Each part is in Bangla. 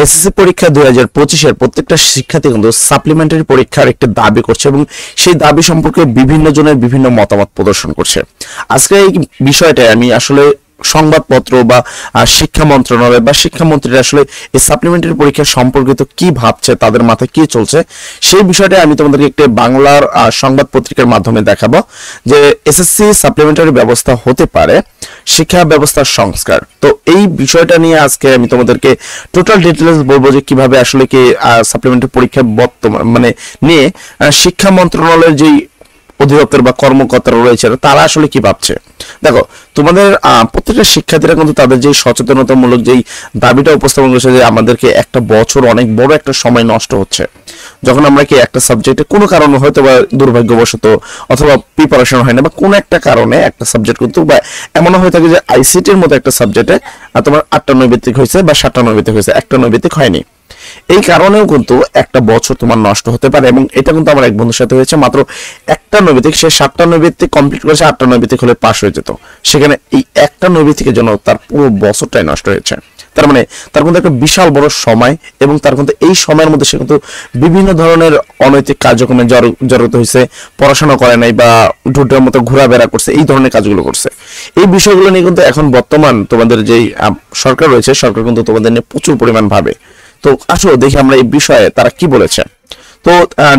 এসএসসি পরীক্ষা 2025-এর প্রত্যেকটা শিক্ষার্থী কিন্তু সাপ্লিমেন্টারি পরীক্ষার একটি দাবি করছে এবং সেই দাবি সম্পর্কে বিভিন্ন জনের বিভিন্ন মতামত প্রদর্শন করছে। আজকে এই বিষয়টা আমি আসলে সংবাদপত্র বা শিক্ষা মন্ত্রণালয় বা শিক্ষামন্ত্রীরা আসলে এই সাপ্লিমেন্টারি পরীক্ষা সম্পর্কিত কি ভাবছে, তাদের মাথায় কি চলছে, সেই বিষয়টা আমি তোমাদেরকে একটি বাংলার সংবাদ পত্রিকার মাধ্যমে দেখাবো যে এসএসসি সাপ্লিমেন্টারি ব্যবস্থা হতে পারে শিক্ষা ব্যবস্থার সংস্কার। তো এই বিষয়টা নিয়ে আজকে আমি তোমাদেরকে টোটাল ডিটেইলস বলবো যে কিভাবে আসলে কি সাপ্লিমেন্টারি পরীক্ষা বর্তমানে নিয়ে শিক্ষা মন্ত্রণালয়ের যেই অধিদপ্তর বা কর্মকর্তারা রয়েছে তারা আসলে কি ভাবছে। দেখো, তোমাদের প্রত্যেকটা শিক্ষার্থীরা কিন্তু তাদের যে সচেতনতামূলক যেই দাবিটা উপস্থাপন করেছে যে আমাদেরকে একটা বছর অনেক বড় একটা সময় নষ্ট হচ্ছে যখন আমরা কি একটা সাবজেক্টে কোনো কারণে হয়তো বা দুর্ভাগ্যবশত অথবা প্রিপারেশন হয় না বা কোনো একটা কারণে একটা সাবজেক্ট কিন্তু বা এমনও হয়ে থাকে যে আইসিটির মতো একটা সাবজেক্টে তোমার 8টা নৈবেত্তিক হয়েছে বা 7টা নৈবেত্তিক হয়েছে, একটা নৈবেত্তিক হয়নি। এই কারণেও কিন্তু একটা বছর তোমার নষ্ট হতে পারে এবং এটা কিন্তু আমার এক বন্ধুর সাথে হয়েছে। মাত্র একটা নৈবেত্তিক, সে 7টা নৈবেত্তিক কমপ্লিট করেছে, 8টা নৈবেত্তিক হলে পাস হয়ে যেত, সেখানে এই একটা নৈবেত্তিকের জন্য তার পুরো বছরটাই নষ্ট হয়েছে। তার মানে তার কিন্তু একটা বিশাল বড় সময় এবং তার কিন্তু এই সময়ের মধ্যে সে কিন্তু বিভিন্ন ধরনের অনৈতিক কার্যক্রমে জড়িত হয়েছে, পড়াশোনা করে নাই বা ঢুটের মতো ঘোরাফেরা করছে, এই ধরনের কাজগুলো করছে। এই বিষয়গুলো নিয়ে কিন্তু এখন বর্তমান তোমাদের যেই সরকার রয়েছে, সরকার কিন্তু তোমাদের নিয়ে প্রচুর পরিমাণ ভাবে। তো আসো দেখি আমরা এই বিষয়ে তারা কি বলেছে। তো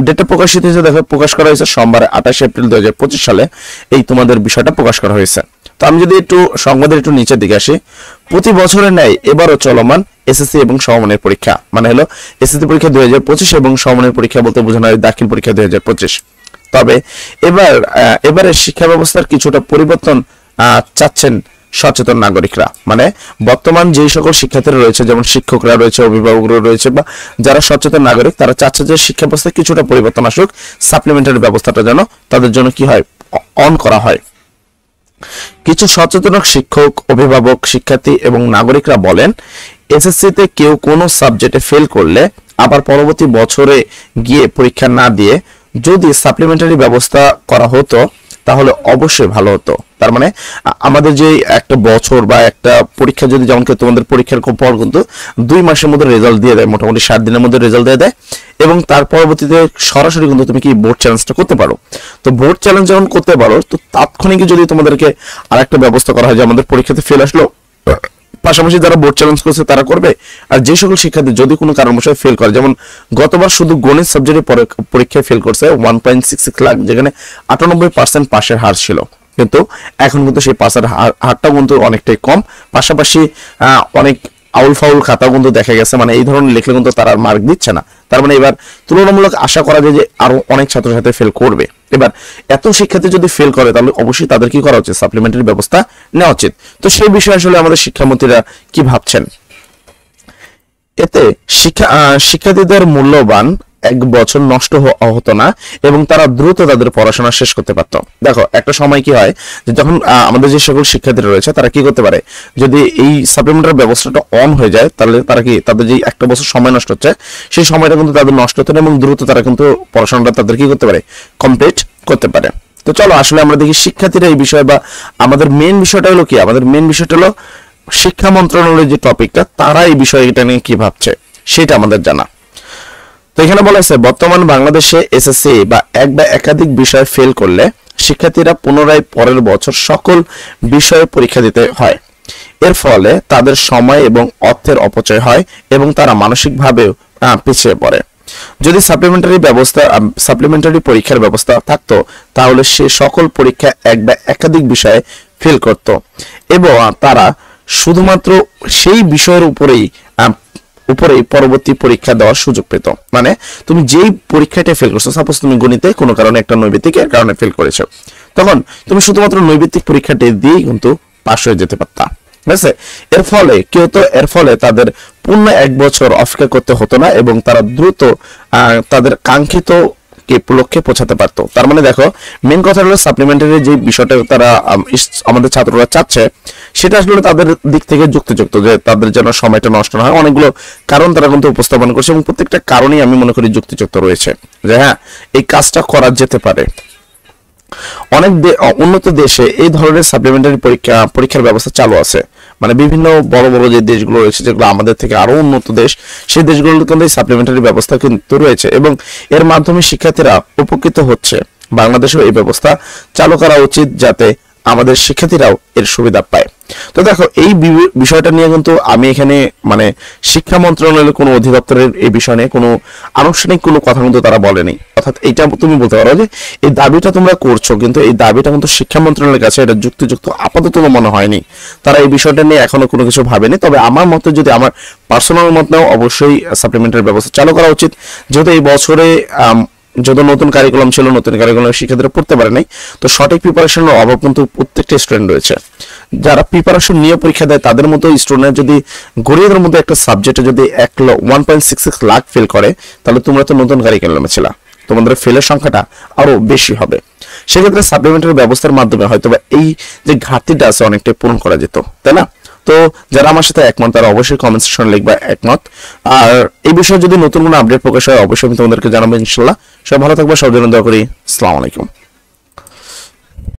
ডেটা প্রকাশিত হয়েছে, দেখো প্রকাশ করা হয়েছে সোমবার 28 এপ্রিল 2025 সালে এই তোমাদের বিষয়টা প্রকাশ করা হয়েছে। তো আমি যদি একটু সংবাদের একটু নিচের দিকে আসি, প্রতি বছরের ন্যায় এবারও চলমান এসএসসি এবং সমমানের পরীক্ষা, মানে হলো এসএসসি পরীক্ষা 2025 এবং সমমানের পরীক্ষা বলতে বোঝানো হয় দাখিল পরীক্ষা 2025। তবে এবারের শিক্ষা ব্যবস্থার কিছুটা পরিবর্তন চাচ্ছেন সচেতন নাগরিকরা। মানে বর্তমান যেই সকল শিক্ষার্থীরা রয়েছে, যেমন শিক্ষকরা রয়েছে, অভিভাবকরা রয়েছে বা যারা সচেতন নাগরিক, তারা চাচ্ছে যে শিক্ষা ব্যবস্থায় কিছুটা পরিবর্তন আসুক, সাপ্লিমেন্টারি ব্যবস্থাটা যেন তাদের জন্য কি হয়, অন করা হয়। কিছু সচেতন শিক্ষক, অভিভাবক, শিক্ষার্থী এবং নাগরিকরা বলেন এসএসসিতে কেউ কোনো সাবজেক্টে ফেল করলে আবার পরবর্তী বছরে গিয়ে পরীক্ষা না দিয়ে যদি সাপ্লিমেন্টারি ব্যবস্থা করা হতো তাহলে অবশ্যই ভালো হতো। তার মানে আমাদের যে একটা বছর বা একটা পরীক্ষা যদি, যেমন তোমাদের পরীক্ষার পর কিন্তু 2 মাসের মধ্যে রেজাল্ট দিয়ে দেয়, মোটামুটি 7 দিনের মধ্যে রেজাল্ট দিয়ে দেয় এবং তার পরবর্তীতে সরাসরি কিন্তু তুমি কি বোর্ড চ্যালেঞ্জটা করতে পারো। তো বোর্ড চ্যালেঞ্জ যখন করতে পারো, তো তাৎক্ষণিক যদি তোমাদেরকে আরেকটা ব্যবস্থা করা হয় যে আমাদের পরীক্ষাতে ফেল আসলো, পাশাপাশি যারা বোর্ড চ্যালেঞ্জ করছে তারা করবে। আর যে সকল শিক্ষার্থী যদি কোনো কারণবশত ফেল করে, যেমন গতবার শুধু গণিত সাবজেক্টে পরীক্ষায় ফেল করছে 1.66 লাখ, যেখানে 98% পাশের হার ছিল, কিন্তু এখন কিন্তু সেই পাশের হারটাও কিন্তু অনেকটাই কম। পাশাপাশি অনেক আউল ফাউল খাতাও কিন্তু দেখা গেছে, মানে এই ধরনের লিখলে কিন্তু তারা মার্ক দিচ্ছে না। তার মানে এবার তুলনামূলক আশা করা যায় যে আরো অনেক ছাত্রছাত্রী ফেল করবে। এবার এত শিক্ষার্থী যদি ফেল করে তাহলে অবশ্যই তাদের কি করা উচিত, সাপ্লিমেন্টারি ব্যবস্থা নেওয়া উচিত। তো সেই বিষয়ে আসলে আমাদের শিক্ষামন্ত্রীরা কি ভাবছেন। এতে শিক্ষার্থীদের মূল্যবান এক বছর নষ্ট হতো না এবং তারা দ্রুত তাদের পড়াশোনা শেষ করতে পারতো। দেখো, একটা সময় কি হয় যে যখন আমাদের যে সকল শিক্ষার্থীরা রয়েছে তারা কি করতে পারে, যদি এই সাপ্লিমেন্টারি ব্যবস্থাটা অন হয়ে যায় তাহলে তারা কি, তাদের যে একটা বছর সময় নষ্ট হচ্ছে সেই সময়টা কিন্তু তাদের নষ্ট হতো না এবং দ্রুত তারা কিন্তু পড়াশোনাটা তাদের কি করতে পারে, কমপ্লিট করতে পারে। তো চলো আসলে আমরা দেখি শিক্ষার্থীরা এই বিষয়ে বা আমাদের মেন বিষয়টা হলো কি, আমাদের মেন বিষয়টা হলো শিক্ষা মন্ত্রণালয়ের যে টপিকটা, তারা এই বিষয়টা নিয়ে কি ভাবছে সেটা আমাদের জানা। তো এখানে বলা হয়েছে বর্তমান বাংলাদেশে এসএসসি বা এক বা একাধিক বিষয় ফেল করলে শিক্ষার্থীরা পুনরায় পরের বছর সকল বিষয়ে পরীক্ষা দিতে হয়। এর ফলে তাদের সময় এবং অর্থের অপচয় হয় এবং তারা মানসিকভাবেও পিছিয়ে পড়ে। যদি সাপ্লিমেন্টারি পরীক্ষার ব্যবস্থা থাকতো তাহলে সে সকল পরীক্ষা এক বা একাধিক বিষয়ে ফেল করত এবং তারা শুধুমাত্র সেই বিষয়ের উপরেই পরবর্তী পরীক্ষা দেওয়ার সুযোগ পেত। মানে তুমি যেই পরীক্ষাটা ফেল করছো, সাপোজ তুমি গণিতে কোনো কারণে একটা নৈবেত্তিকের কারণে ফেল করেছো, তখন তুমি শুধুমাত্র নৈবেত্তিক পরীক্ষাটি দিয়ে কিন্তু পাশ হয়ে যেতে পারতা। ঠিক আছে, এর ফলে তাদের পূর্ণ 1 বছর অপেক্ষা করতে হতো না এবং তারা দ্রুত তাদের কাঙ্ক্ষিত লক্ষ্যে পৌঁছাতে পারতো। তার মানে দেখো, মেন কথা হলো সাপ্লিমেন্টারি যে বিষয়টা তারা আমাদের ছাত্ররা চাচ্ছে সেটা আসলে তাদের দিক থেকে যুক্তিযুক্ত, যে তাদের যেন সময়টা নষ্ট না হয়। অনেকগুলো কারণ তারা কিন্তু উপস্থাপন করছে এবং প্রত্যেকটা কারণেই আমি মনে করি যুক্তিযুক্ত রয়েছে, যে হ্যাঁ এই কাজটা করা যেতে পারে। অনেক উন্নত দেশে এই ধরনের সাপ্লিমেন্টারি পরীক্ষার ব্যবস্থা চালু আছে। মানে বিভিন্ন বড় বড় যে দেশগুলো রয়েছে যেগুলো আমাদের থেকে আরো উন্নত দেশ, সেই দেশগুলোর কিন্তু সাপ্লিমেন্টারি ব্যবস্থা কিন্তু রয়েছে এবং এর মাধ্যমে শিক্ষার্থীরা উপকৃত হচ্ছে। বাংলাদেশেও এই ব্যবস্থা চালু করা উচিত যাতে আমাদের শিক্ষার্থীরাও এর সুবিধা পায়। তো দেখো এই বিষয়টা নিয়ে কিন্তু আমি এখানে মানে শিক্ষা মন্ত্রণালয়ের কোনো অধিদপ্তরের এই বিষয় নিয়ে কোনো আনুষ্ঠানিক কোনো কথা কিন্তু তারা বলেনি। অর্থাৎ এটা তুমি বলতে পারো যে এই দাবিটা তোমরা করছো, কিন্তু এই দাবিটা কিন্তু শিক্ষা মন্ত্রণালয়ের কাছে এটা যুক্তিযুক্ত আপাতত মনে হয়নি। তারা এই বিষয়টা নিয়ে এখনো কোনো কিছু ভাবেনি। তবে আমার মতে, যদি আমার পার্সোনাল মত নাও, অবশ্যই সাপ্লিমেন্টারি ব্যবস্থা চালু করা উচিত। যেহেতু এই বছরে যত নতুন কারিকুলাম ছিল, নতুন কারিকুলাম শিক্ষার্থীরা পড়তে পারে নাই, তো সঠিক প্রিপারেশনের অভাব কিন্তু প্রত্যেকটা স্টুডেন্ট রয়েছে। যারা প্রিপারেশন নিয়ে পরীক্ষা দেয় তাদের মতো স্টুডেন্ট যদি গরিবের মধ্যে একটা সাবজেক্টে যদি 1.66 লাখ ফেল করে, তাহলে তোমরা তো নতুন কারিকুলামে ছিল, তোমাদের ফেলের সংখ্যাটা আরো বেশি হবে। সেক্ষেত্রে সাপ্লিমেন্টারি ব্যবস্থার মাধ্যমে হয়তো এই যে ঘাটতিটা আছে অনেকটাই পূরণ করা যেত, তাই না? তো যারা আমার সাথে একমত তারা অবশ্যই কমেন্ট সেকশনে লিখবা একমত। আর এই বিষয়ে যদি নতুন কোনো আপডেট প্রকাশ হয় অবশ্যই আমি তোমাদেরকে জানাবো ইনশাল্লাহ। সবাই ভালো থাকবে, সব জন্য দোয়া করি। আসসালামু আলাইকুম।